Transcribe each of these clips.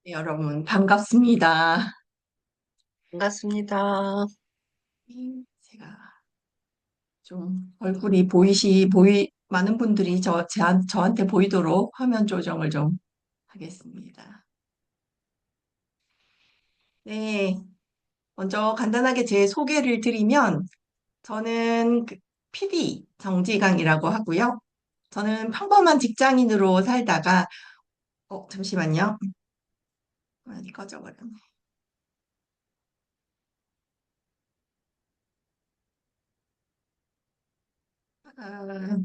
네, 여러분, 반갑습니다. 반갑습니다. 제가 좀 얼굴이 많은 분들이 저한테 보이도록 화면 조정을 좀 하겠습니다. 네, 먼저 간단하게 제 소개를 드리면, 저는 PD 정지강이라고 하고요. 저는 평범한 직장인으로 살다가, 잠시만요. 많이 꺼져버렸네.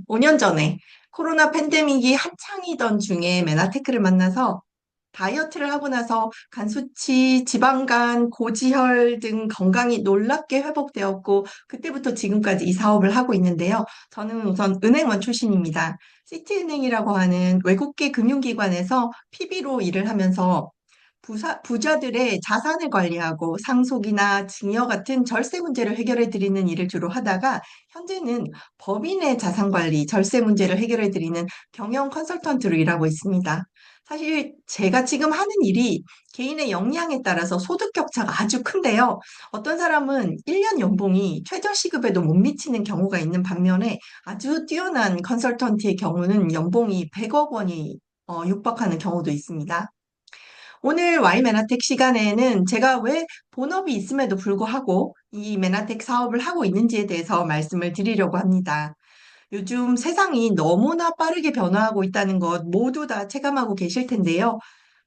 5년 전에 코로나 팬데믹이 한창이던 중에 메나테크를 만나서 다이어트를 하고 나서 간 수치, 지방간, 고지혈 등 건강이 놀랍게 회복되었고 그때부터 지금까지 이 사업을 하고 있는데요. 저는 우선 은행원 출신입니다. 시티은행이라고 하는 외국계 금융기관에서 PB로 일을 하면서 부자들의 자산을 관리하고 상속이나 증여 같은 절세 문제를 해결해 드리는 일을 주로 하다가 현재는 법인의 자산 관리, 절세 문제를 해결해 드리는 경영 컨설턴트로 일하고 있습니다. 사실 제가 지금 하는 일이 개인의 역량에 따라서 소득 격차가 아주 큰데요. 어떤 사람은 1년 연봉이 최저시급에도 못 미치는 경우가 있는 반면에 아주 뛰어난 컨설턴트의 경우는 연봉이 100억 원이 육박하는 경우도 있습니다. 오늘 Y 메나텍 시간에는 제가 왜 본업이 있음에도 불구하고 이 메나텍 사업을 하고 있는지에 대해서 말씀을 드리려고 합니다. 요즘 세상이 너무나 빠르게 변화하고 있다는 것 모두 다 체감하고 계실 텐데요.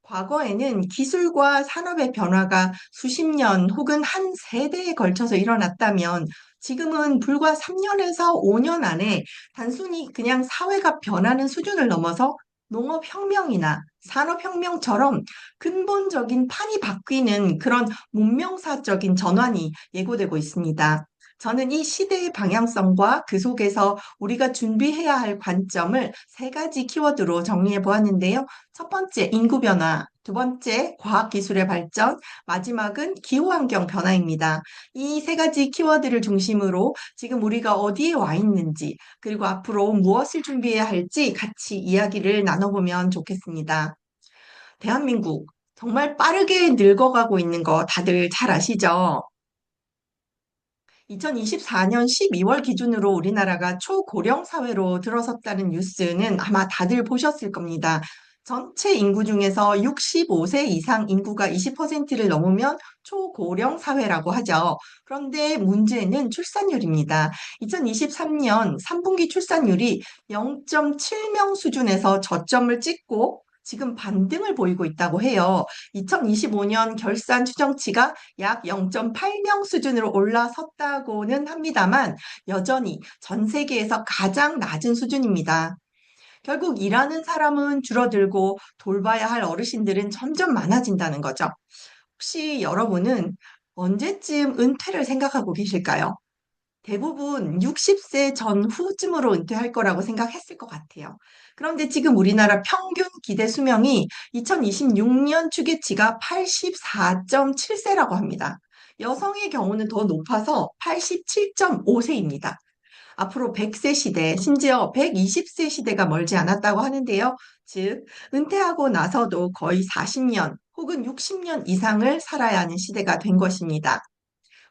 과거에는 기술과 산업의 변화가 수십 년 혹은 한 세대에 걸쳐서 일어났다면 지금은 불과 3년에서 5년 안에 단순히 그냥 사회가 변하는 수준을 넘어서 농업혁명이나 산업혁명처럼 근본적인 판이 바뀌는 그런 문명사적인 전환이 예고되고 있습니다. 저는 이 시대의 방향성과 그 속에서 우리가 준비해야 할 관점을 세 가지 키워드로 정리해 보았는데요. 첫 번째, 인구 변화. 두 번째, 과학기술의 발전. 마지막은 기후환경 변화입니다. 이 세 가지 키워드를 중심으로 지금 우리가 어디에 와 있는지, 그리고 앞으로 무엇을 준비해야 할지 같이 이야기를 나눠보면 좋겠습니다. 대한민국, 정말 빠르게 늙어가고 있는 거 다들 잘 아시죠? 2024년 12월 기준으로 우리나라가 초고령 사회로 들어섰다는 뉴스는 아마 다들 보셨을 겁니다. 전체 인구 중에서 65세 이상 인구가 20%를 넘으면 초고령 사회라고 하죠. 그런데 문제는 출산율입니다. 2023년 3분기 출산율이 0.7명 수준에서 저점을 찍고 지금 반등을 보이고 있다고 해요. 2025년 결산 추정치가 약 0.8명 수준으로 올라섰다고는 합니다만 여전히 전 세계에서 가장 낮은 수준입니다. 결국 일하는 사람은 줄어들고 돌봐야 할 어르신들은 점점 많아진다는 거죠. 혹시 여러분은 언제쯤 은퇴를 생각하고 계실까요? 대부분 60세 전후쯤으로 은퇴할 거라고 생각했을 것 같아요. 그런데 지금 우리나라 평균 기대 수명이 2026년 추계치가 84.7세라고 합니다. 여성의 경우는 더 높아서 87.5세입니다. 앞으로 100세 시대, 심지어 120세 시대가 멀지 않았다고 하는데요. 즉, 은퇴하고 나서도 거의 40년 혹은 60년 이상을 살아야 하는 시대가 된 것입니다.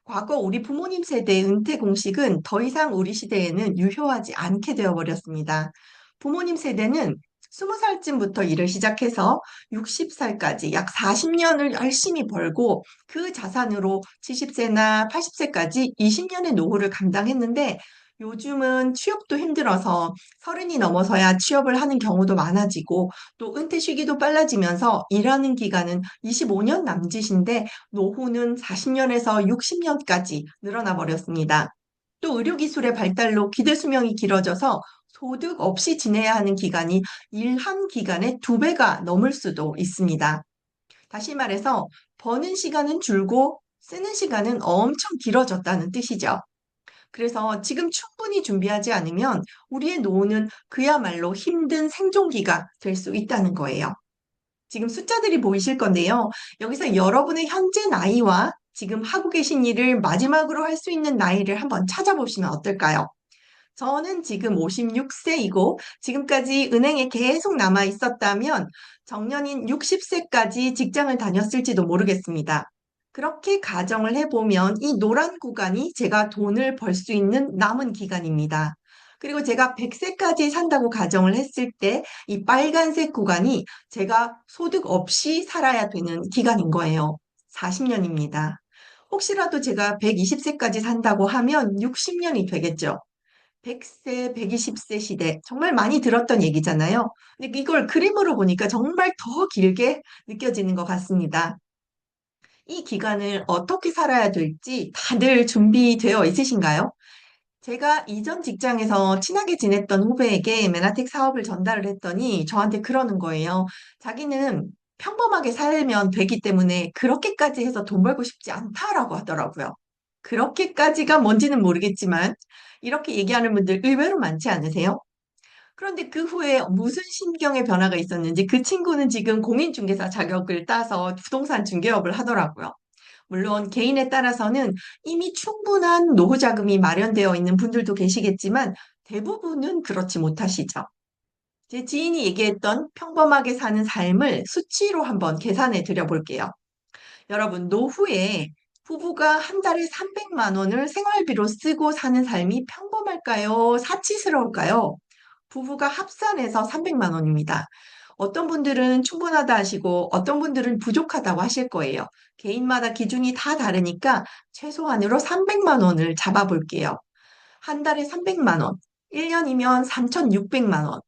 과거 우리 부모님 세대의 은퇴 공식은 더 이상 우리 시대에는 유효하지 않게 되어버렸습니다. 부모님 세대는 20살쯤부터 일을 시작해서 60살까지 약 40년을 열심히 벌고 그 자산으로 70세나 80세까지 20년의 노후를 감당했는데 요즘은 취업도 힘들어서 30이 넘어서야 취업을 하는 경우도 많아지고 또 은퇴 시기도 빨라지면서 일하는 기간은 25년 남짓인데 노후는 40년에서 60년까지 늘어나 버렸습니다. 또 의료기술의 발달로 기대 수명이 길어져서 소득 없이 지내야 하는 기간이 일한 기간의 두 배가 넘을 수도 있습니다. 다시 말해서 버는 시간은 줄고 쓰는 시간은 엄청 길어졌다는 뜻이죠. 그래서 지금 충분히 준비하지 않으면 우리의 노후는 그야말로 힘든 생존기가 될 수 있다는 거예요. 지금 숫자들이 보이실 건데요. 여기서 여러분의 현재 나이와 지금 하고 계신 일을 마지막으로 할 수 있는 나이를 한번 찾아보시면 어떨까요? 저는 지금 56세이고 지금까지 은행에 계속 남아 있었다면 정년인 60세까지 직장을 다녔을지도 모르겠습니다. 그렇게 가정을 해보면 이 노란 구간이 제가 돈을 벌 수 있는 남은 기간입니다. 그리고 제가 100세까지 산다고 가정을 했을 때 이 빨간색 구간이 제가 소득 없이 살아야 되는 기간인 거예요. 40년입니다. 혹시라도 제가 120세까지 산다고 하면 60년이 되겠죠. 100세, 120세 시대. 정말 많이 들었던 얘기잖아요. 근데 이걸 그림으로 보니까 정말 더 길게 느껴지는 것 같습니다. 이 기간을 어떻게 살아야 될지 다들 준비되어 있으신가요? 제가 이전 직장에서 친하게 지냈던 후배에게 메나텍 사업을 전달을 했더니 저한테 그러는 거예요. 자기는 평범하게 살면 되기 때문에 그렇게까지 해서 돈 벌고 싶지 않다라고 하더라고요. 그렇게까지가 뭔지는 모르겠지만 이렇게 얘기하는 분들 의외로 많지 않으세요? 그런데 그 후에 무슨 심경의 변화가 있었는지 그 친구는 지금 공인중개사 자격을 따서 부동산 중개업을 하더라고요. 물론 개인에 따라서는 이미 충분한 노후 자금이 마련되어 있는 분들도 계시겠지만 대부분은 그렇지 못하시죠. 제 지인이 얘기했던 평범하게 사는 삶을 수치로 한번 계산해 드려 볼게요. 여러분, 노후에 부부가 한 달에 300만 원을 생활비로 쓰고 사는 삶이 평범할까요? 사치스러울까요? 부부가 합산해서 300만 원입니다. 어떤 분들은 충분하다 하시고 어떤 분들은 부족하다고 하실 거예요. 개인마다 기준이 다 다르니까 최소한으로 300만 원을 잡아볼게요. 한 달에 300만 원, 1년이면 3,600만 원,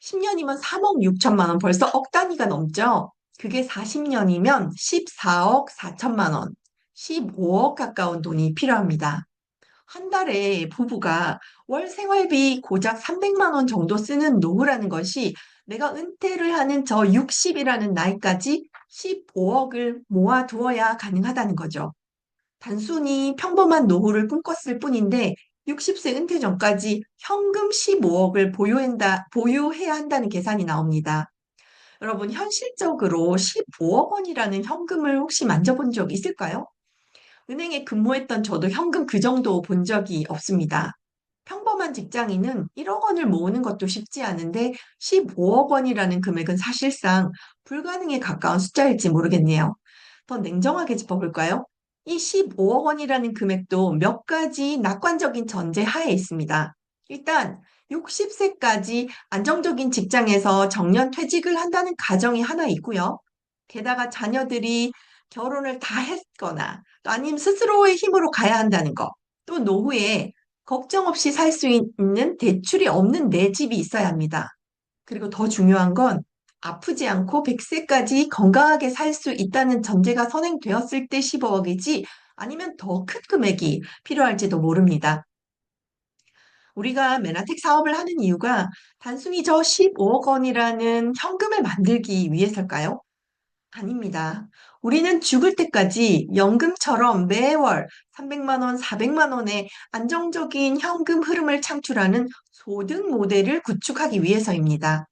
10년이면 3억 6천만 원, 벌써 억 단위가 넘죠? 그게 40년이면 14억 4천만 원, 15억 가까운 돈이 필요합니다. 한 달에 부부가 월 생활비 고작 300만 원 정도 쓰는 노후라는 것이 내가 은퇴를 하는 저 60이라는 나이까지 15억을 모아두어야 가능하다는 거죠. 단순히 평범한 노후를 꿈꿨을 뿐인데 60세 은퇴 전까지 현금 15억을 보유해야 한다는 계산이 나옵니다. 여러분, 현실적으로 15억 원이라는 현금을 혹시 만져본 적 있을까요? 은행에 근무했던 저도 현금 그 정도 본 적이 없습니다. 평범한 직장인은 1억 원을 모으는 것도 쉽지 않은데 15억 원이라는 금액은 사실상 불가능에 가까운 숫자일지 모르겠네요. 더 냉정하게 짚어볼까요? 이 15억 원이라는 금액도 몇 가지 낙관적인 전제 하에 있습니다. 일단 60세까지 안정적인 직장에서 정년 퇴직을 한다는 가정이 하나 있고요. 게다가 자녀들이 결혼을 다 했거나 또 아니면 스스로의 힘으로 가야 한다는 거. 또 노후에 걱정 없이 살 수 있는 대출이 없는 내 집이 있어야 합니다. 그리고 더 중요한 건 아프지 않고 100세까지 건강하게 살 수 있다는 전제가 선행되었을 때 15억이지 아니면 더 큰 금액이 필요할지도 모릅니다. 우리가 메나텍 사업을 하는 이유가 단순히 저 15억 원이라는 현금을 만들기 위해서일까요? 아닙니다. 우리는 죽을 때까지 연금처럼 매월 300만 원, 400만 원의 안정적인 현금 흐름을 창출하는 소득 모델을 구축하기 위해서입니다.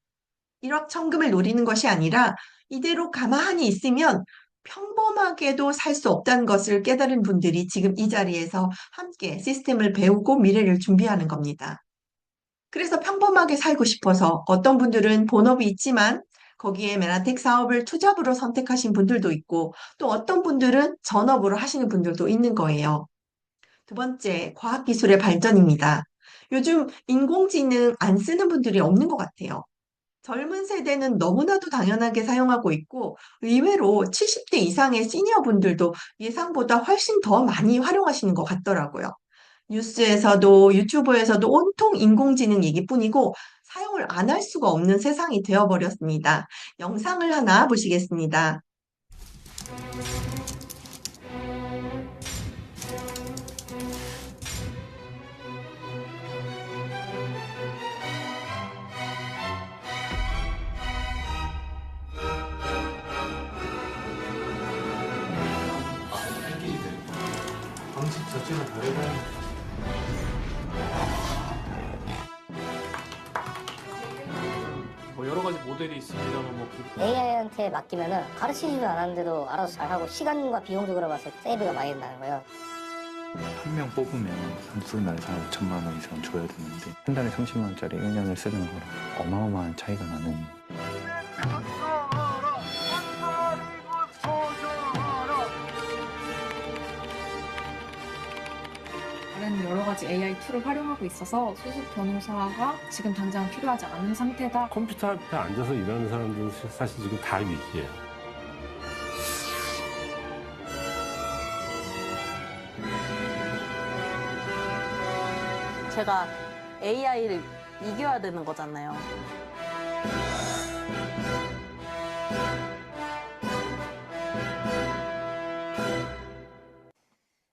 일확천금을 노리는 것이 아니라 이대로 가만히 있으면 평범하게도 살 수 없다는 것을 깨달은 분들이 지금 이 자리에서 함께 시스템을 배우고 미래를 준비하는 겁니다. 그래서 평범하게 살고 싶어서 어떤 분들은 본업이 있지만 거기에 메나텍 사업을 투잡으로 선택하신 분들도 있고 또 어떤 분들은 전업으로 하시는 분들도 있는 거예요. 두 번째, 과학기술의 발전입니다. 요즘 인공지능 안 쓰는 분들이 없는 것 같아요. 젊은 세대는 너무나도 당연하게 사용하고 있고 의외로 70대 이상의 시니어 분들도 예상보다 훨씬 더 많이 활용하시는 것 같더라고요. 뉴스에서도 유튜브에서도 온통 인공지능 얘기뿐이고 사용을 안 할 수가 없는 세상이 되어버렸습니다. 영상을 하나 보시겠습니다. 방식 자체가 다르다. 뭐 여러 가지 모델이 있습니다만 AI한테 맡기면은 가르치지도 않았는데도 알아서 잘하고 시간과 비용적으로 봤을 때 세이브가 많이 된다는 거예요. 한 명 뽑으면 우리나라에서 한 5천만 원 이상 줘야 되는데 한 달에 30만 원짜리 1년을 쓰는 거랑 어마어마한 차이가 나는. 다른 여러 가지 AI 툴을 활용하고 있어서 수습 변호사가 지금 당장 필요하지 않은 상태다. 컴퓨터 앞에 앉아서 일하는 사람들은 사실 지금 다 위기예요. 제가 AI를 이겨야 되는 거잖아요.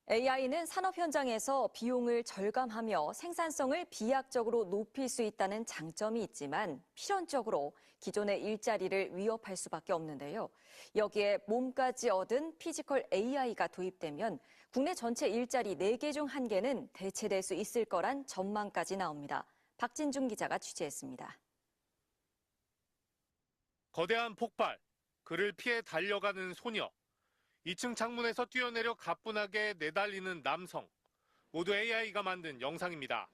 AI는 산업 현장에서 비용을 절감하며 생산성을 비약적으로 높일 수 있다는 장점이 있지만 필연적으로 기존의 일자리를 위협할 수밖에 없는데요. 여기에 몸까지 얻은 피지컬 AI가 도입되면 국내 전체 일자리 4개 중 1개는 대체될 수 있을 거란 전망까지 나옵니다. 박진중 기자가 취재했습니다. 거대한 폭발, 그를 피해 달려가는 소녀, 2층 창문에서 뛰어내려 가뿐하게 내달리는 남성, 모두 AI가 만든 영상입니다.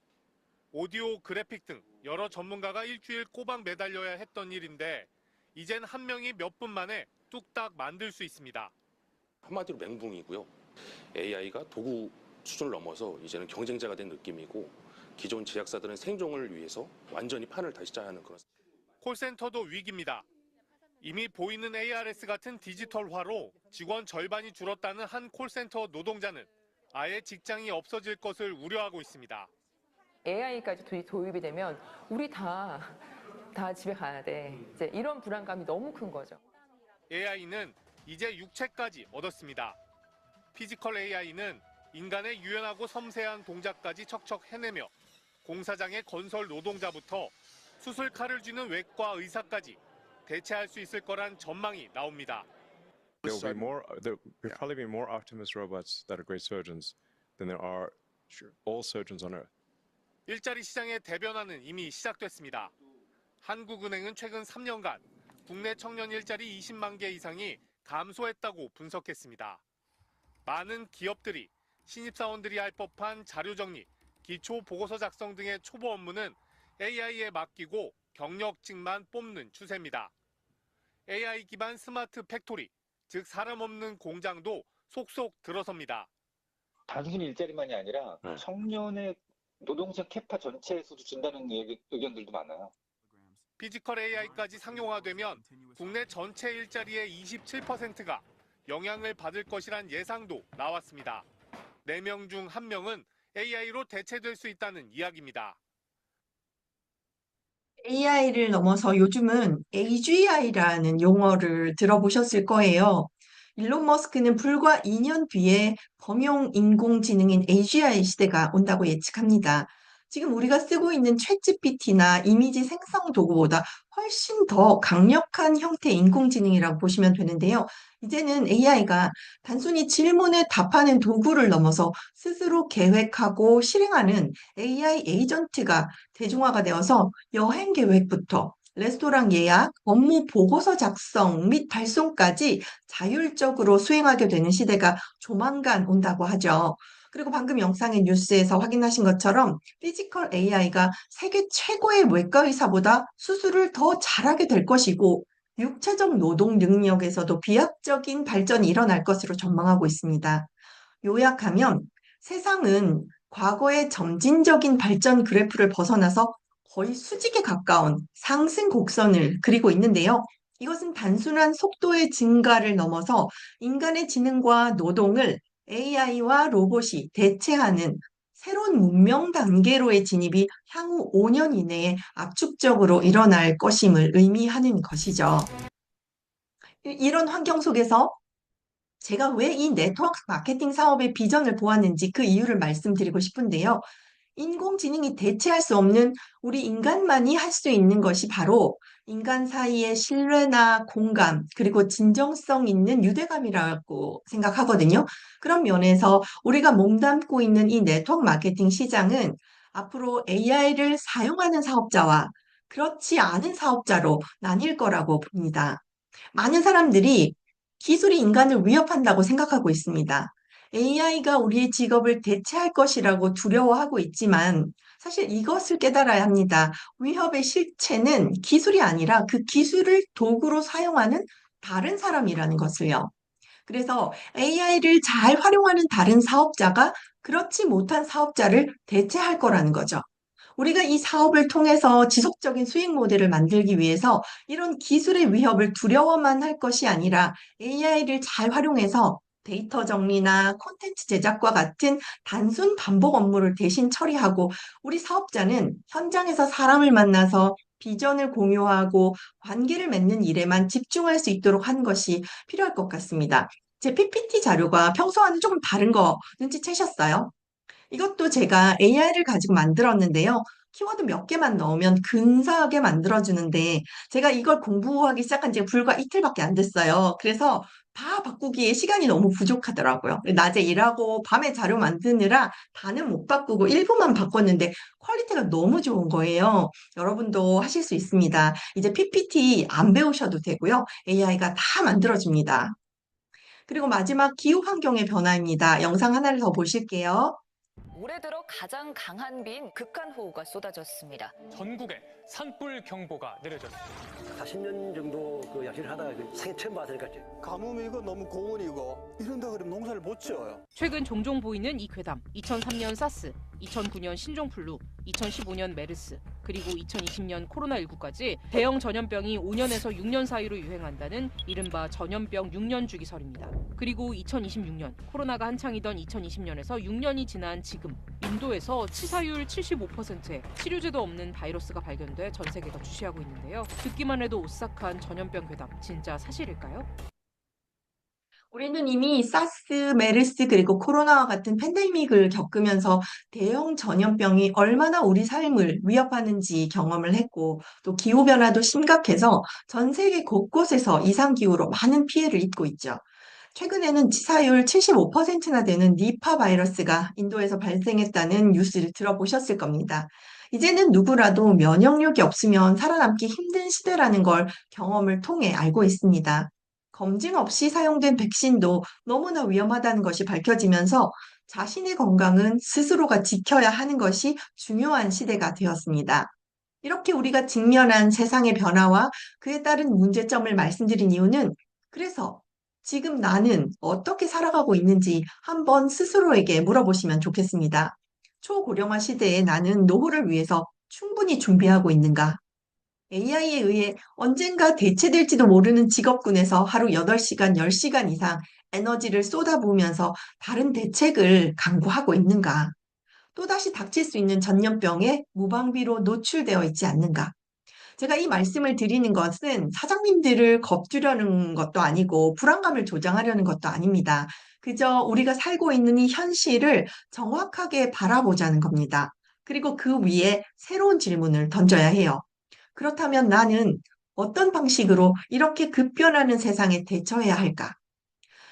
오디오, 그래픽 등 여러 전문가가 일주일 꼬박 매달려야 했던 일인데 이젠 한 명이 몇 분 만에 뚝딱 만들 수 있습니다. 한마디로 맹붕이고요. AI가 도구 수준을 넘어서 이제는 경쟁자가 된 느낌이고 기존 제약사들은 생존을 위해서 완전히 판을 다시 짜야 하는 그런. 콜센터도 위기입니다. 이미 보이는 ARS 같은 디지털화로 직원 절반이 줄었다는 한 콜센터 노동자는 아예 직장이 없어질 것을 우려하고 있습니다. AI까지 도입이 되면 우리 다 집에 가야 돼. 이제 이런 불안감이 너무 큰 거죠. AI는 이제 육체까지 얻었습니다. 피지컬 AI는 인간의 유연하고 섬세한 동작까지 척척 해내며 공사장의 건설 노동자부터 수술칼을 쥐는 외과 의사까지 대체할 수 있을 거란 전망이 나옵니다. There will probably be more Optimus robots that are great surgeons than there are all surgeons on Earth. 일자리 시장의 대변화는 이미 시작됐습니다. 한국은행은 최근 3년간 국내 청년 일자리 20만 개 이상이 감소했다고 분석했습니다. 많은 기업들이 신입사원들이 할 법한 자료 정리, 기초 보고서 작성 등의 초보 업무는 AI에 맡기고 경력직만 뽑는 추세입니다. AI 기반 스마트 팩토리, 즉 사람 없는 공장도 속속 들어섭니다. 단순히 일자리만이 아니라 청년의 노동력 캐파 전체에서도 준다는 의견들도 많아요. 피지컬 AI까지 상용화되면 국내 전체 일자리의 27%가 영향을 받을 것이란 예상도 나왔습니다. 4명 중 1명은 AI로 대체될 수 있다는 이야기입니다. AI를 넘어서 요즘은 AGI라는 용어를 들어보셨을 거예요. 일론 머스크는 불과 2년 뒤에 범용 인공지능인 AGI 시대가 온다고 예측합니다. 지금 우리가 쓰고 있는 챗GPT나 이미지 생성 도구보다 훨씬 더 강력한 형태의 인공지능이라고 보시면 되는데요. 이제는 AI가 단순히 질문에 답하는 도구를 넘어서 스스로 계획하고 실행하는 AI 에이전트가 대중화가 되어서 여행 계획부터 레스토랑 예약, 업무 보고서 작성 및 발송까지 자율적으로 수행하게 되는 시대가 조만간 온다고 하죠. 그리고 방금 영상의 뉴스에서 확인하신 것처럼 피지컬 AI가 세계 최고의 외과 의사보다 수술을 더 잘하게 될 것이고 육체적 노동 능력에서도 비약적인 발전이 일어날 것으로 전망하고 있습니다. 요약하면 세상은 과거의 점진적인 발전 그래프를 벗어나서 거의 수직에 가까운 상승 곡선을 그리고 있는데요. 이것은 단순한 속도의 증가를 넘어서 인간의 지능과 노동을 AI와 로봇이 대체하는 새로운 문명 단계로의 진입이 향후 5년 이내에 압축적으로 일어날 것임을 의미하는 것이죠. 이런 환경 속에서 제가 왜 이 네트워크 마케팅 사업의 비전을 보았는지 그 이유를 말씀드리고 싶은데요. 인공지능이 대체할 수 없는 우리 인간만이 할 수 있는 것이 바로 인간 사이의 신뢰나 공감, 그리고 진정성 있는 유대감이라고 생각하거든요. 그런 면에서 우리가 몸담고 있는 이 네트워크 마케팅 시장은 앞으로 AI를 사용하는 사업자와 그렇지 않은 사업자로 나뉠 거라고 봅니다. 많은 사람들이 기술이 인간을 위협한다고 생각하고 있습니다. AI가 우리의 직업을 대체할 것이라고 두려워하고 있지만 사실 이것을 깨달아야 합니다. 위협의 실체는 기술이 아니라 그 기술을 도구로 사용하는 다른 사람이라는 것을요. 그래서 AI를 잘 활용하는 다른 사업자가 그렇지 못한 사업자를 대체할 거라는 거죠. 우리가 이 사업을 통해서 지속적인 수익 모델을 만들기 위해서 이런 기술의 위협을 두려워만 할 것이 아니라 AI를 잘 활용해서 데이터 정리나 콘텐츠 제작과 같은 단순 반복 업무를 대신 처리하고 우리 사업자는 현장에서 사람을 만나서 비전을 공유하고 관계를 맺는 일에만 집중할 수 있도록 하는 것이 필요할 것 같습니다. 제 PPT 자료가 평소와는 조금 다른 거 눈치채셨어요? 이것도 제가 AI를 가지고 만들었는데요. 키워드 몇 개만 넣으면 근사하게 만들어주는데 제가 이걸 공부하기 시작한 지 불과 이틀밖에 안 됐어요. 그래서 다 바꾸기에 시간이 너무 부족하더라고요. 낮에 일하고 밤에 자료 만드느라 다는 못 바꾸고 일부만 바꿨는데 퀄리티가 너무 좋은 거예요. 여러분도 하실 수 있습니다. 이제 PPT 안 배우셔도 되고요. AI가 다 만들어줍니다. 그리고 마지막 기후 환경의 변화입니다. 영상 하나를 더 보실게요. 올해 들어 가장 강한 비인 극한호우가 쏟아졌습니다. 전국에 산불 경보가 내려졌습니다. 40년 정도 그 야시를 하다가 생애 처음 봤으니까 가뭄이고 너무 고온이고 이런다 그러면 농사를 못 지어요. 최근 종종 보이는 이 괴담. 2003년 사스, 2009년 신종플루, 2015년 메르스, 그리고 2020년 코로나19까지 대형 전염병이 5년에서 6년 사이로 유행한다는 이른바 전염병 6년 주기설입니다. 그리고 2026년, 코로나가 한창이던 2020년에서 6년이 지난 지금 인도에서 치사율 75%의 치료제도 없는 바이러스가 발견돼 전 세계가 주시하고 있는데요. 듣기만 해도 오싹한 전염병 괴담, 진짜 사실일까요? 우리는 이미 사스, 메르스 그리고 코로나와 같은 팬데믹을 겪으면서 대형 전염병이 얼마나 우리 삶을 위협하는지 경험을 했고 또 기후변화도 심각해서 전 세계 곳곳에서 이상기후로 많은 피해를 입고 있죠. 최근에는 치사율 75%나 되는 니파 바이러스가 인도에서 발생했다는 뉴스를 들어보셨을 겁니다. 이제는 누구라도 면역력이 없으면 살아남기 힘든 시대라는 걸 경험을 통해 알고 있습니다. 검진 없이 사용된 백신도 너무나 위험하다는 것이 밝혀지면서 자신의 건강은 스스로가 지켜야 하는 것이 중요한 시대가 되었습니다. 이렇게 우리가 직면한 세상의 변화와 그에 따른 문제점을 말씀드린 이유는 그래서 지금 나는 어떻게 살아가고 있는지 한번 스스로에게 물어보시면 좋겠습니다. 초고령화 시대에 나는 노후를 위해서 충분히 준비하고 있는가? AI에 의해 언젠가 대체될지도 모르는 직업군에서 하루 8시간, 10시간 이상 에너지를 쏟아부으면서 다른 대책을 강구하고 있는가? 또다시 닥칠 수 있는 전염병에 무방비로 노출되어 있지 않는가? 제가 이 말씀을 드리는 것은 사장님들을 겁주려는 것도 아니고 불안감을 조장하려는 것도 아닙니다. 그저 우리가 살고 있는 이 현실을 정확하게 바라보자는 겁니다. 그리고 그 위에 새로운 질문을 던져야 해요. 그렇다면 나는 어떤 방식으로 이렇게 급변하는 세상에 대처해야 할까?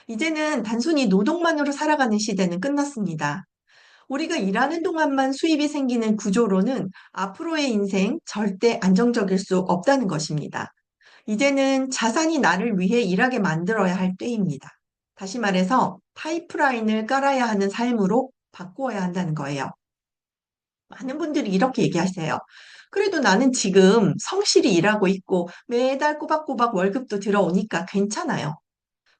이제는 단순히 노동만으로 살아가는 시대는 끝났습니다. 우리가 일하는 동안만 수입이 생기는 구조로는 앞으로의 인생 절대 안정적일 수 없다는 것입니다. 이제는 자산이 나를 위해 일하게 만들어야 할 때입니다. 다시 말해서 파이프라인을 깔아야 하는 삶으로 바꾸어야 한다는 거예요. 많은 분들이 이렇게 얘기하세요. 그래도 나는 지금 성실히 일하고 있고 매달 꼬박꼬박 월급도 들어오니까 괜찮아요.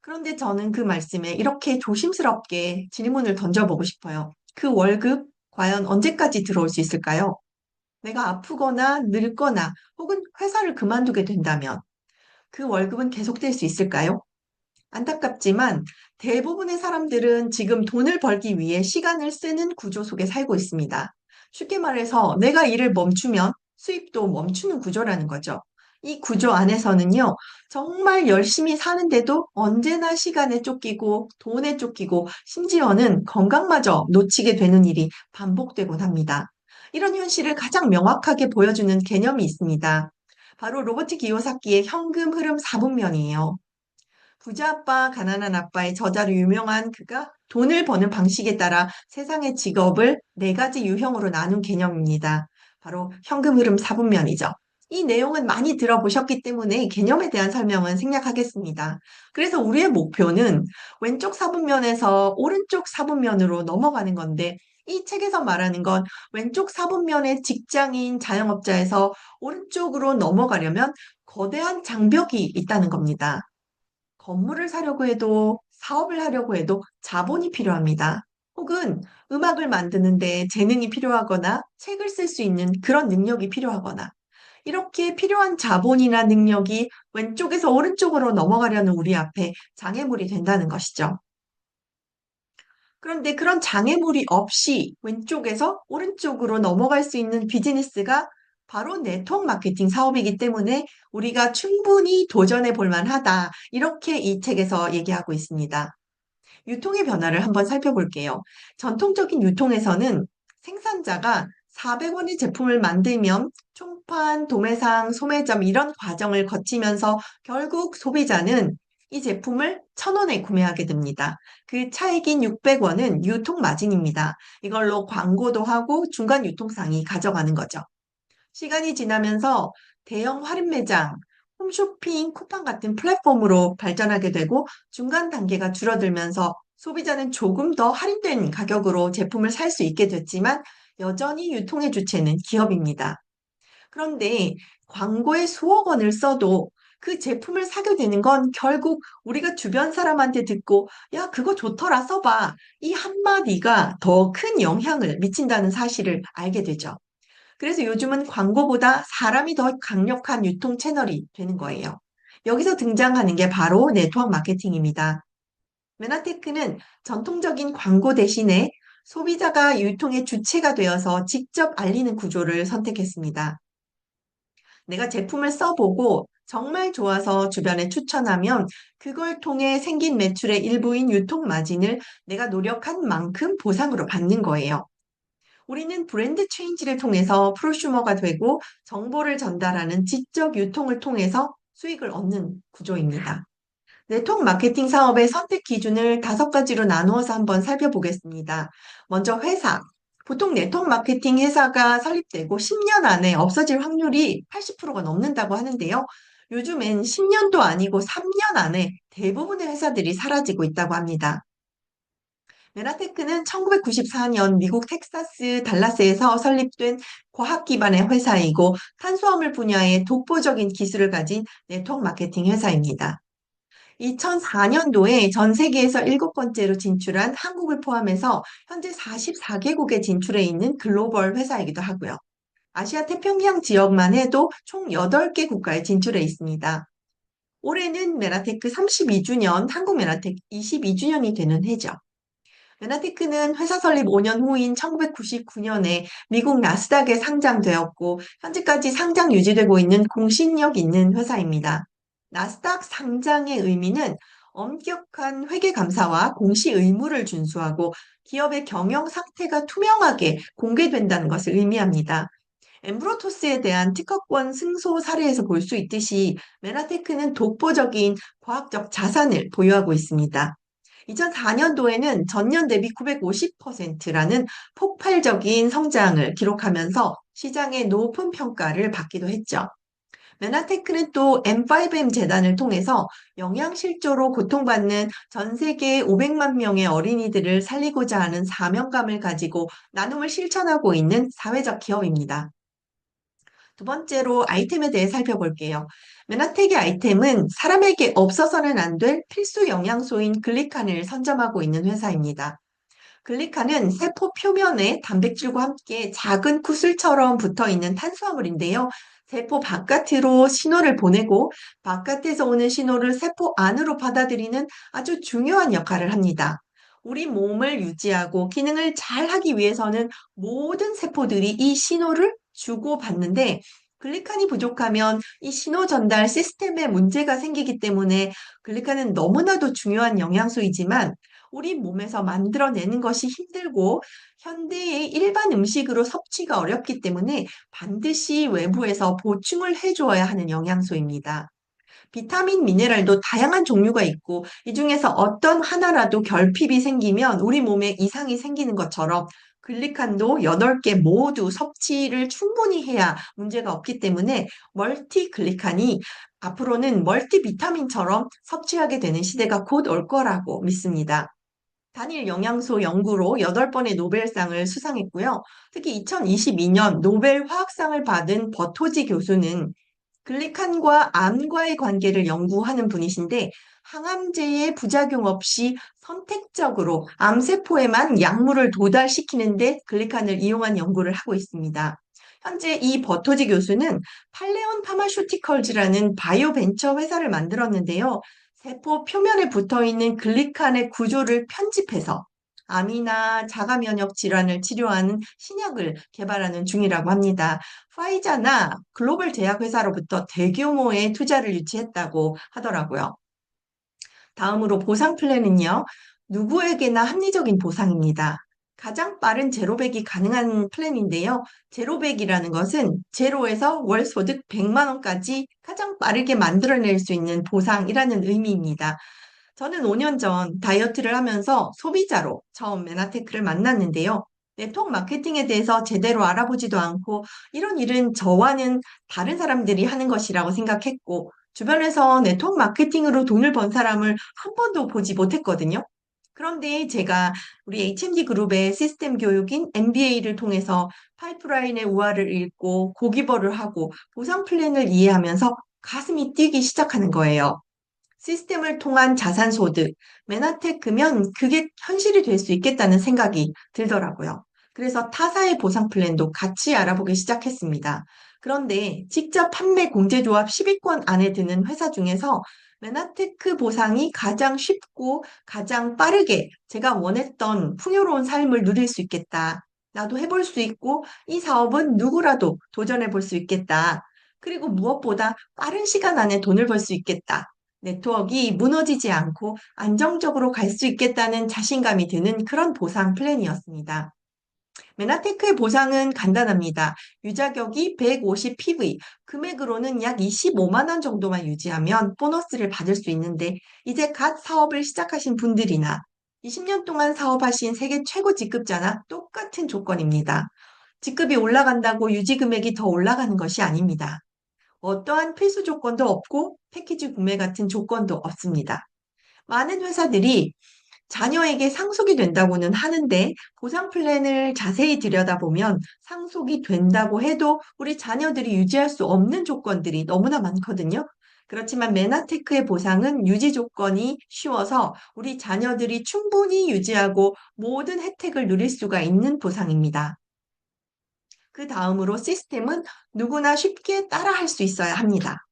그런데 저는 그 말씀에 이렇게 조심스럽게 질문을 던져보고 싶어요. 그 월급 과연 언제까지 들어올 수 있을까요? 내가 아프거나 늙거나 혹은 회사를 그만두게 된다면 그 월급은 계속될 수 있을까요? 안타깝지만 대부분의 사람들은 지금 돈을 벌기 위해 시간을 쓰는 구조 속에 살고 있습니다. 쉽게 말해서 내가 일을 멈추면 수입도 멈추는 구조라는 거죠. 이 구조 안에서는요, 정말 열심히 사는데도 언제나 시간에 쫓기고 돈에 쫓기고 심지어는 건강마저 놓치게 되는 일이 반복되곤 합니다. 이런 현실을 가장 명확하게 보여주는 개념이 있습니다. 바로 로버트 기요사키의 현금 흐름 4분면이에요. 부자 아빠, 가난한 아빠의 저자로 유명한 그가 돈을 버는 방식에 따라 세상의 직업을 4가지 유형으로 나눈 개념입니다. 바로 현금 흐름 4분면이죠. 이 내용은 많이 들어보셨기 때문에 개념에 대한 설명은 생략하겠습니다. 그래서 우리의 목표는 왼쪽 사분면에서 오른쪽 사분면으로 넘어가는 건데 이 책에서 말하는 건 왼쪽 사분면의 직장인 자영업자에서 오른쪽으로 넘어가려면 거대한 장벽이 있다는 겁니다. 건물을 사려고 해도 사업을 하려고 해도 자본이 필요합니다. 혹은 음악을 만드는데 재능이 필요하거나 책을 쓸 수 있는 그런 능력이 필요하거나 이렇게 필요한 자본이나 능력이 왼쪽에서 오른쪽으로 넘어가려는 우리 앞에 장애물이 된다는 것이죠. 그런데 그런 장애물이 없이 왼쪽에서 오른쪽으로 넘어갈 수 있는 비즈니스가 바로 네트워크 마케팅 사업이기 때문에 우리가 충분히 도전해 볼 만하다. 이렇게 이 책에서 얘기하고 있습니다. 유통의 변화를 한번 살펴볼게요. 전통적인 유통에서는 생산자가 400원의 제품을 만들면 총판, 도매상, 소매점 이런 과정을 거치면서 결국 소비자는 이 제품을 1,000원에 구매하게 됩니다. 그 차익인 600원은 유통 마진입니다. 이걸로 광고도 하고 중간 유통상이 가져가는 거죠. 시간이 지나면서 대형 할인 매장, 홈쇼핑, 쿠팡 같은 플랫폼으로 발전하게 되고 중간 단계가 줄어들면서 소비자는 조금 더 할인된 가격으로 제품을 살 수 있게 됐지만 여전히 유통의 주체는 기업입니다. 그런데 광고에 수억 원을 써도 그 제품을 사게 되는 건 결국 우리가 주변 사람한테 듣고 야, 그거 좋더라, 써봐. 이 한마디가 더 큰 영향을 미친다는 사실을 알게 되죠. 그래서 요즘은 광고보다 사람이 더 강력한 유통 채널이 되는 거예요. 여기서 등장하는 게 바로 네트워크 마케팅입니다. 메나테크는 전통적인 광고 대신에 소비자가 유통의 주체가 되어서 직접 알리는 구조를 선택했습니다. 내가 제품을 써보고 정말 좋아서 주변에 추천하면 그걸 통해 생긴 매출의 일부인 유통 마진을 내가 노력한 만큼 보상으로 받는 거예요. 우리는 브랜드 체인지를 통해서 프로슈머가 되고 정보를 전달하는 지적 유통을 통해서 수익을 얻는 구조입니다. 네트워크 마케팅 사업의 선택 기준을 5가지로 나누어서 한번 살펴보겠습니다. 먼저 회사. 보통 네트워크 마케팅 회사가 설립되고 10년 안에 없어질 확률이 80%가 넘는다고 하는데요. 요즘엔 10년도 아니고 3년 안에 대부분의 회사들이 사라지고 있다고 합니다. 메나테크는 1994년 미국 텍사스 달라스에서 설립된 과학 기반의 회사이고 탄수화물 분야의 독보적인 기술을 가진 네트워크 마케팅 회사입니다. 2004년도에 전 세계에서 7번째로 진출한 한국을 포함해서 현재 44개국에 진출해 있는 글로벌 회사이기도 하고요. 아시아 태평양 지역만 해도 총 8개 국가에 진출해 있습니다. 올해는 메나테크 32주년, 한국 메나테크 22주년이 되는 해죠. 메나테크는 회사 설립 5년 후인 1999년에 미국 나스닥에 상장되었고 현재까지 상장 유지되고 있는 공신력 있는 회사입니다. 나스닥 상장의 의미는 엄격한 회계 감사와 공시 의무를 준수하고 기업의 경영 상태가 투명하게 공개된다는 것을 의미합니다. 엠브로토스에 대한 특허권 승소 사례에서 볼 수 있듯이 메나테크는 독보적인 과학적 자산을 보유하고 있습니다. 2004년도에는 전년 대비 950%라는 폭발적인 성장을 기록하면서 시장의 높은 평가를 받기도 했죠. 메나테크는 또 M5M 재단을 통해서 영양실조로 고통받는 전 세계 500만 명의 어린이들을 살리고자 하는 사명감을 가지고 나눔을 실천하고 있는 사회적 기업입니다. 두 번째로 아이템에 대해 살펴볼게요. 메나텍의 아이템은 사람에게 없어서는 안 될 필수 영양소인 글리칸을 선점하고 있는 회사입니다. 글리칸은 세포 표면에 단백질과 함께 작은 구슬처럼 붙어 있는 탄수화물인데요. 세포 바깥으로 신호를 보내고 바깥에서 오는 신호를 세포 안으로 받아들이는 아주 중요한 역할을 합니다. 우리 몸을 유지하고 기능을 잘 하기 위해서는 모든 세포들이 이 신호를 주고받는데 글리칸이 부족하면 이 신호 전달 시스템에 문제가 생기기 때문에 글리칸은 너무나도 중요한 영양소이지만 우리 몸에서 만들어내는 것이 힘들고 현대의 일반 음식으로 섭취가 어렵기 때문에 반드시 외부에서 보충을 해주어야 하는 영양소입니다. 비타민, 미네랄도 다양한 종류가 있고 이 중에서 어떤 하나라도 결핍이 생기면 우리 몸에 이상이 생기는 것처럼 글리칸도 8개 모두 섭취를 충분히 해야 문제가 없기 때문에 멀티 글리칸이 앞으로는 멀티 비타민처럼 섭취하게 되는 시대가 곧 올 거라고 믿습니다. 단일 영양소 연구로 8번의 노벨상을 수상했고요. 특히 2022년 노벨 화학상을 받은 버토지 교수는 글리칸과 암과의 관계를 연구하는 분이신데 항암제의 부작용 없이 선택적으로 암세포에만 약물을 도달시키는데 글리칸을 이용한 연구를 하고 있습니다. 현재 이 버토지 교수는 팔레온 파마슈티컬즈라는 바이오 벤처 회사를 만들었는데요. 세포 표면에 붙어있는 글리칸의 구조를 편집해서 암이나 자가 면역 질환을 치료하는 신약을 개발하는 중이라고 합니다. 파이자나 글로벌 제약회사로부터 대규모의 투자를 유치했다고 하더라고요. 다음으로 보상 플랜은요. 누구에게나 합리적인 보상입니다. 가장 빠른 제로백이 가능한 플랜인데요. 제로백이라는 것은 제로에서 월 소득 100만 원까지 가장 빠르게 만들어낼 수 있는 보상이라는 의미입니다. 저는 5년 전 다이어트를 하면서 소비자로 처음 메나테크를 만났는데요. 네트워크 마케팅에 대해서 제대로 알아보지도 않고 이런 일은 저와는 다른 사람들이 하는 것이라고 생각했고 주변에서 네트워크 마케팅으로 돈을 번 사람을 한 번도 보지 못했거든요. 그런데 제가 우리 HMD 그룹의 시스템 교육인 MBA를 통해서 파이프라인의 우화를 읽고 고기버를 하고 보상 플랜을 이해하면서 가슴이 뛰기 시작하는 거예요. 시스템을 통한 자산소득, 메나테크면 그게 현실이 될 수 있겠다는 생각이 들더라고요. 그래서 타사의 보상 플랜도 같이 알아보기 시작했습니다. 그런데 직접 판매 공제조합 10위권 안에 드는 회사 중에서 메나테크 보상이 가장 쉽고 가장 빠르게 제가 원했던 풍요로운 삶을 누릴 수 있겠다. 나도 해볼 수 있고 이 사업은 누구라도 도전해 볼 수 있겠다. 그리고 무엇보다 빠른 시간 안에 돈을 벌 수 있겠다. 네트워크가 무너지지 않고 안정적으로 갈 수 있겠다는 자신감이 드는 그런 보상 플랜이었습니다. 메나테크의 보상은 간단합니다. 유자격이 150 PV, 금액으로는 약 25만 원 정도만 유지하면 보너스를 받을 수 있는데 이제 갓 사업을 시작하신 분들이나 20년 동안 사업하신 세계 최고 직급자나 똑같은 조건입니다. 직급이 올라간다고 유지 금액이 더 올라가는 것이 아닙니다. 어떠한 필수 조건도 없고 패키지 구매 같은 조건도 없습니다. 많은 회사들이 자녀에게 상속이 된다고는 하는데 보상 플랜을 자세히 들여다보면 상속이 된다고 해도 우리 자녀들이 유지할 수 없는 조건들이 너무나 많거든요. 그렇지만 메나테크의 보상은 유지 조건이 쉬워서 우리 자녀들이 충분히 유지하고 모든 혜택을 누릴 수가 있는 보상입니다. 그 다음으로 시스템은 누구나 쉽게 따라할 수 있어야 합니다.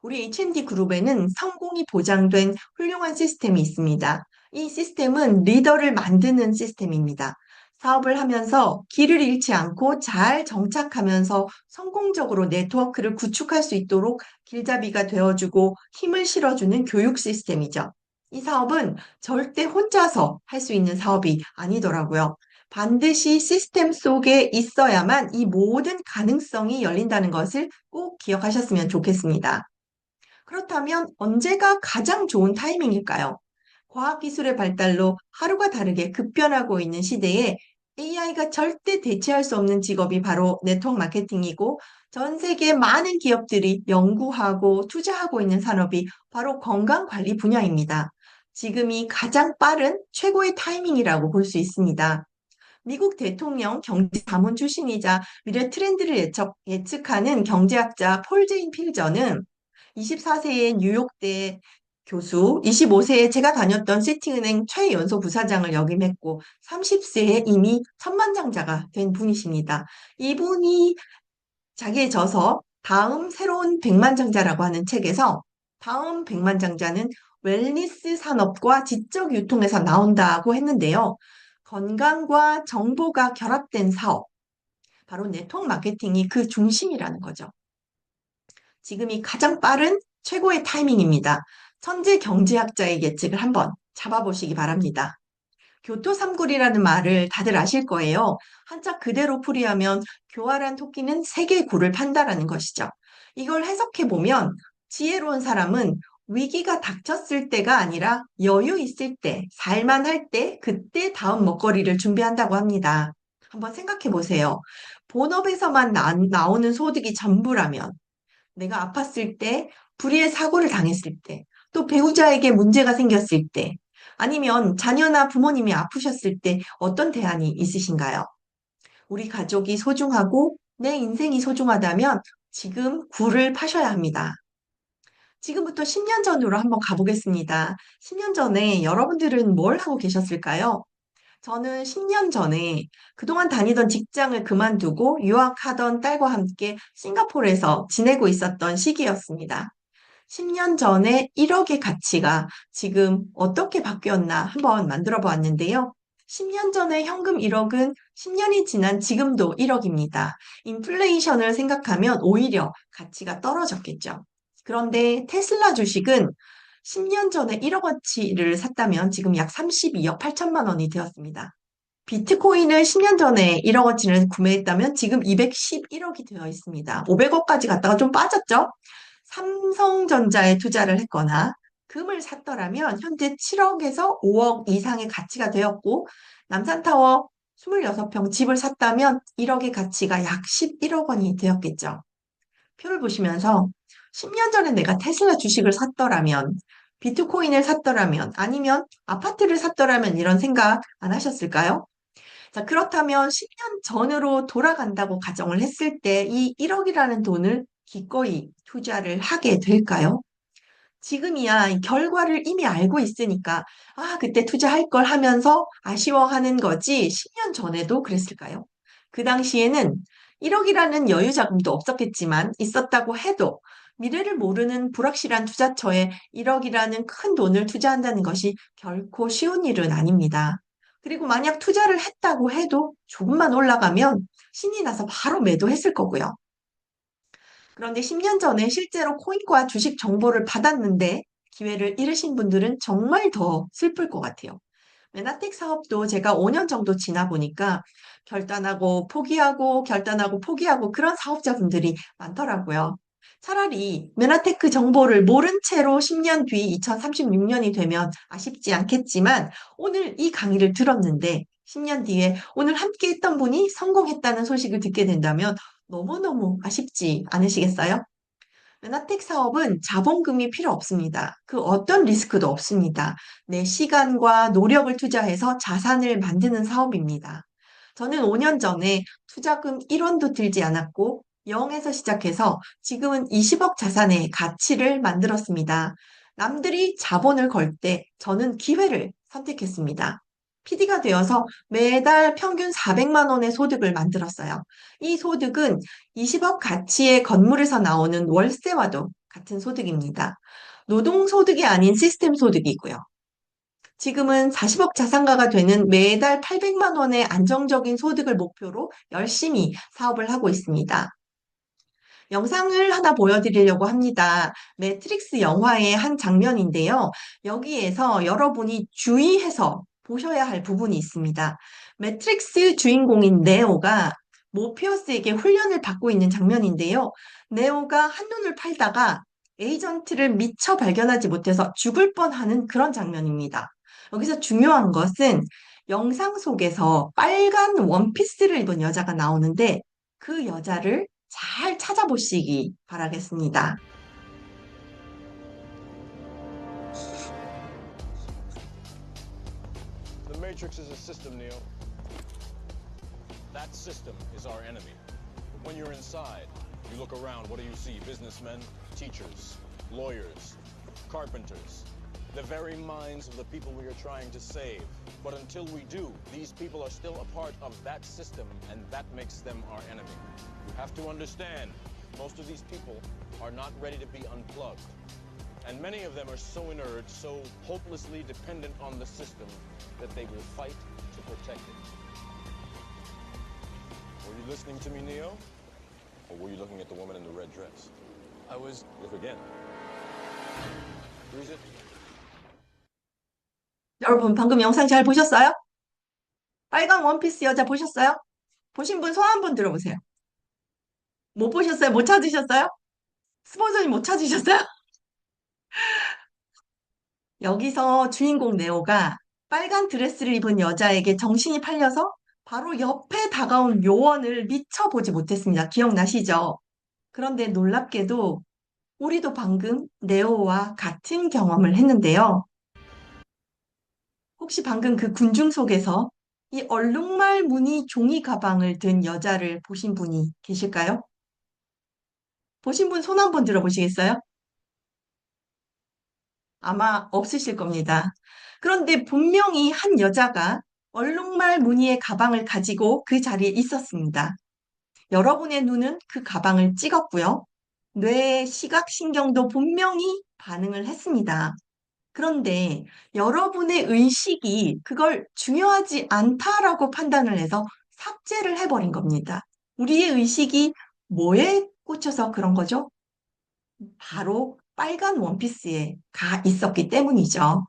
우리 HMD 그룹에는 성공이 보장된 훌륭한 시스템이 있습니다. 이 시스템은 리더를 만드는 시스템입니다. 사업을 하면서 길을 잃지 않고 잘 정착하면서 성공적으로 네트워크를 구축할 수 있도록 길잡이가 되어주고 힘을 실어주는 교육 시스템이죠. 이 사업은 절대 혼자서 할 수 있는 사업이 아니더라고요. 반드시 시스템 속에 있어야만 이 모든 가능성이 열린다는 것을 꼭 기억하셨으면 좋겠습니다. 그렇다면 언제가 가장 좋은 타이밍일까요? 과학기술의 발달로 하루가 다르게 급변하고 있는 시대에 AI가 절대 대체할 수 없는 직업이 바로 네트워크 마케팅이고 전 세계 많은 기업들이 연구하고 투자하고 있는 산업이 바로 건강관리 분야입니다. 지금이 가장 빠른 최고의 타이밍이라고 볼 수 있습니다. 미국 대통령 경제자문 출신이자 미래 트렌드를 예측하는 경제학자 폴 제인 필저는 24세의 뉴욕대 교수, 25세에 제가 다녔던 시티은행 최연소 부사장을 역임했고 30세에 이미 천만장자가 된 분이십니다. 이분이 자기의 저서 다음 새로운 백만장자라고 하는 책에서 다음 백만장자는 웰니스 산업과 지적 유통에서 나온다고 했는데요. 건강과 정보가 결합된 사업, 바로 네트워크 마케팅이 그 중심이라는 거죠. 지금이 가장 빠른 최고의 타이밍입니다. 천재 경제학자의 예측을 한번 잡아보시기 바랍니다. 교토 삼굴이라는 말을 다들 아실 거예요. 한자 그대로 풀이하면 교활한 토끼는 세 개의 굴을 판다라는 것이죠. 이걸 해석해보면 지혜로운 사람은 위기가 닥쳤을 때가 아니라 여유 있을 때, 살만할 때, 그때 다음 먹거리를 준비한다고 합니다. 한번 생각해 보세요. 본업에서만 나오는 소득이 전부라면, 내가 아팠을 때, 불의의 사고를 당했을 때, 또 배우자에게 문제가 생겼을 때, 아니면 자녀나 부모님이 아프셨을 때 어떤 대안이 있으신가요? 우리 가족이 소중하고 내 인생이 소중하다면 지금 굴을 파셔야 합니다. 지금부터 10년 전으로 한번 가보겠습니다. 10년 전에 여러분들은 뭘 하고 계셨을까요? 저는 10년 전에 그동안 다니던 직장을 그만두고 유학하던 딸과 함께 싱가포르에서 지내고 있었던 시기였습니다. 10년 전에 1억의 가치가 지금 어떻게 바뀌었나 한번 만들어 보았는데요. 10년 전에 현금 1억은 10년이 지난 지금도 1억입니다. 인플레이션을 생각하면 오히려 가치가 떨어졌겠죠. 그런데 테슬라 주식은 10년 전에 1억어치를 샀다면 지금 약 32억 8천만 원이 되었습니다. 비트코인을 10년 전에 1억어치를 구매했다면 지금 211억이 되어 있습니다. 500억까지 갔다가 좀 빠졌죠? 삼성전자에 투자를 했거나 금을 샀더라면 현재 7억에서 5억 이상의 가치가 되었고 남산타워 26평 집을 샀다면 1억의 가치가 약 11억 원이 되었겠죠. 표를 보시면서 10년 전에 내가 테슬라 주식을 샀더라면 비트코인을 샀더라면 아니면 아파트를 샀더라면 이런 생각 안 하셨을까요? 자, 그렇다면 10년 전으로 돌아간다고 가정을 했을 때 이 1억이라는 돈을 기꺼이 투자를 하게 될까요? 지금이야 이 결과를 이미 알고 있으니까 그때 투자할 걸 하면서 아쉬워하는 거지 10년 전에도 그랬을까요? 그 당시에는 1억이라는 여유 자금도 없었겠지만 있었다고 해도 미래를 모르는 불확실한 투자처에 1억이라는 큰 돈을 투자한다는 것이 결코 쉬운 일은 아닙니다. 그리고 만약 투자를 했다고 해도 조금만 올라가면 신이 나서 바로 매도했을 거고요. 그런데 10년 전에 실제로 코인과 주식 정보를 받았는데 기회를 잃으신 분들은 정말 더 슬플 것 같아요. 메나텍 사업도 제가 5년 정도 지나 보니까 결단하고 포기하고 결단하고 포기하고 그런 사업자분들이 많더라고요. 차라리 메나테크 정보를 모른 채로 10년 뒤 2036년이 되면 아쉽지 않겠지만 오늘 이 강의를 들었는데 10년 뒤에 오늘 함께 했던 분이 성공했다는 소식을 듣게 된다면 너무너무 아쉽지 않으시겠어요? 메나텍 사업은 자본금이 필요 없습니다. 그 어떤 리스크도 없습니다. 내 시간과 노력을 투자해서 자산을 만드는 사업입니다. 저는 5년 전에 투자금 1원도 들지 않았고 0에서 시작해서 지금은 20억 자산의 가치를 만들었습니다. 남들이 자본을 걸 때 저는 기회를 선택했습니다. PD가 되어서 매달 평균 400만 원의 소득을 만들었어요. 이 소득은 20억 가치의 건물에서 나오는 월세와도 같은 소득입니다. 노동소득이 아닌 시스템 소득이고요. 지금은 40억 자산가가 되는 매달 800만 원의 안정적인 소득을 목표로 열심히 사업을 하고 있습니다. 영상을 하나 보여드리려고 합니다. 매트릭스 영화의 한 장면인데요. 여기에서 여러분이 주의해서 보셔야 할 부분이 있습니다. 매트릭스 주인공인 네오가 모피어스에게 훈련을 받고 있는 장면인데요. 네오가 한눈을 팔다가 에이전트를 미처 발견하지 못해서 죽을 뻔하는 그런 장면입니다. 여기서 중요한 것은 영상 속에서 빨간 원피스를 입은 여자가 나오는데 그 여자를 잘 찾아보시기 바라겠습니다. The Matrix is a system, Neo. That system is our enemy. When you're inside, you look around, what do you see? Businessmen, teachers, lawyers, carpenters. The very minds of the people we are trying to save. But until we do, these people are still a part of that system, and that makes them our enemy. You have to understand, most of these people are not ready to be unplugged. And many of them are so inert, so hopelessly dependent on the system, that they will fight to protect it. Were you listening to me, Neo? Or were you looking at the woman in the red dress? I was... Look again. Who is it? 여러분 방금 영상 잘 보셨어요? 빨간 원피스 여자 보셨어요? 보신 분 손 한번 들어보세요. 못 보셨어요? 못 찾으셨어요? 스폰서님 못 찾으셨어요? 여기서 주인공 네오가 빨간 드레스를 입은 여자에게 정신이 팔려서 바로 옆에 다가온 요원을 미처 보지 못했습니다. 기억나시죠? 그런데 놀랍게도 우리도 방금 네오와 같은 경험을 했는데요. 혹시 방금 그 군중 속에서 이 얼룩말 무늬 종이 가방을 든 여자를 보신 분이 계실까요? 보신 분 손 한번 들어보시겠어요? 아마 없으실 겁니다. 그런데 분명히 한 여자가 얼룩말 무늬의 가방을 가지고 그 자리에 있었습니다. 여러분의 눈은 그 가방을 찍었고요. 뇌의 시각신경도 분명히 반응을 했습니다. 그런데 여러분의 의식이 그걸 중요하지 않다라고 판단을 해서 삭제를 해버린 겁니다. 우리의 의식이 뭐에 꽂혀서 그런 거죠? 바로 빨간 원피스에 가 있었기 때문이죠.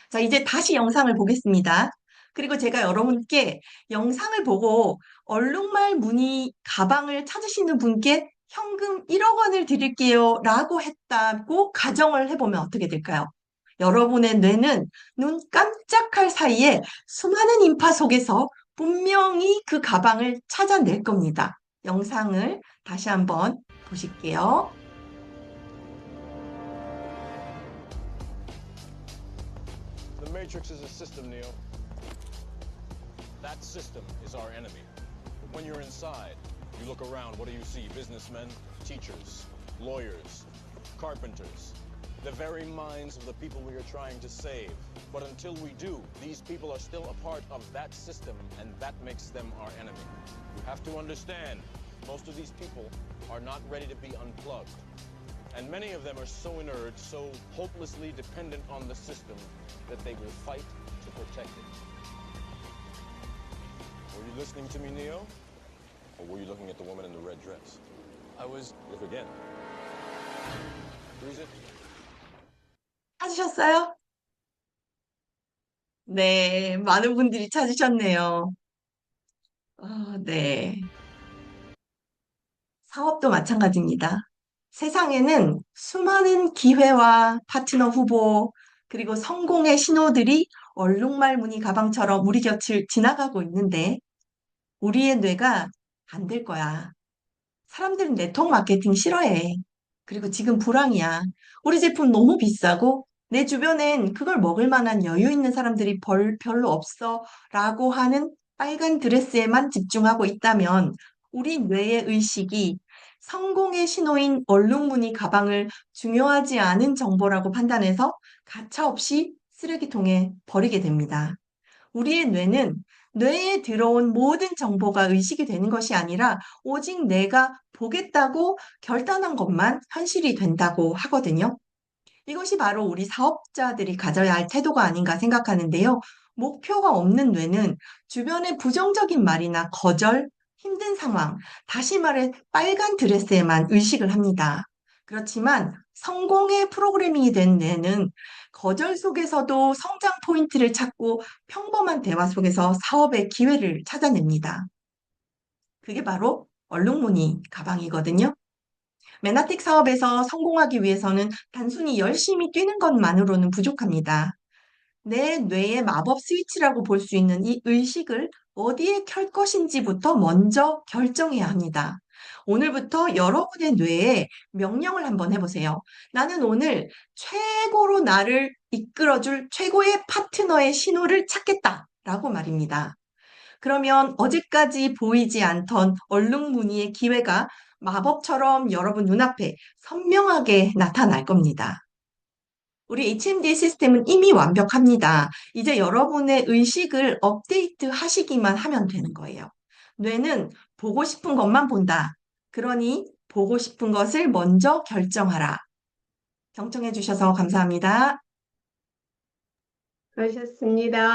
자, 이제 다시 영상을 보겠습니다. 그리고 제가 여러분께 영상을 보고 얼룩말 무늬 가방을 찾으시는 분께 현금 1억 원을 드릴게요 라고 했다고 가정을 해보면 어떻게 될까요? 여러분의 뇌는 눈 깜짝할 사이에 수많은 인파 속에서 분명히 그 가방을 찾아낼 겁니다. 영상을 다시 한번 보실게요. The Matrix is a system, Neo. That system is our enemy. When you're inside, you look around, what do you see? Businessmen, teachers, lawyers, carpenters. The very minds of the people we are trying to save. But until we do, these people are still a part of that system, and that makes them our enemy. You have to understand, most of these people are not ready to be unplugged. And many of them are so inert, so hopelessly dependent on the system, that they will fight to protect it. Were you listening to me, Neo? Or were you looking at the woman in the red dress? I was... Look again. Who is it? 찾으셨어요? 네, 많은 분들이 찾으셨네요. 네. 사업도 마찬가지입니다. 세상에는 수많은 기회와 파트너 후보, 그리고 성공의 신호들이 얼룩말 무늬 가방처럼 우리 곁을 지나가고 있는데, 우리의 뇌가 안 될 거야. 사람들은 네트워크 마케팅 싫어해. 그리고 지금 불황이야. 우리 제품 너무 비싸고 내 주변엔 그걸 먹을 만한 여유 있는 사람들이 별로 없어 라고 하는 빨간 드레스에만 집중하고 있다면 우리 뇌의 의식이 성공의 신호인 얼룩무늬 가방을 중요하지 않은 정보라고 판단해서 가차없이 쓰레기통에 버리게 됩니다. 우리의 뇌는 뇌에 들어온 모든 정보가 의식이 되는 것이 아니라 오직 내가 보겠다고 결단한 것만 현실이 된다고 하거든요. 이것이 바로 우리 사업자들이 가져야 할 태도가 아닌가 생각하는데요. 목표가 없는 뇌는 주변의 부정적인 말이나 거절, 힘든 상황, 다시 말해 빨간 드레스에만 의식을 합니다. 그렇지만 성공의 프로그래밍이 된 뇌는 거절 속에서도 성장 포인트를 찾고 평범한 대화 속에서 사업의 기회를 찾아냅니다. 그게 바로 얼룩무늬 가방이거든요. 메나틱 사업에서 성공하기 위해서는 단순히 열심히 뛰는 것만으로는 부족합니다. 내 뇌의 마법 스위치라고 볼 수 있는 이 의식을 어디에 켤 것인지부터 먼저 결정해야 합니다. 오늘부터 여러분의 뇌에 명령을 한번 해보세요. 나는 오늘 최고로 나를 이끌어줄 최고의 파트너의 신호를 찾겠다라고 말입니다. 그러면 어제까지 보이지 않던 얼룩무늬의 기회가 마법처럼 여러분 눈앞에 선명하게 나타날 겁니다. 우리 HMD의 시스템은 이미 완벽합니다. 이제 여러분의 의식을 업데이트 하시기만 하면 되는 거예요. 뇌는 보고 싶은 것만 본다. 그러니 보고 싶은 것을 먼저 결정하라. 경청해 주셔서 감사합니다. 수고하셨습니다.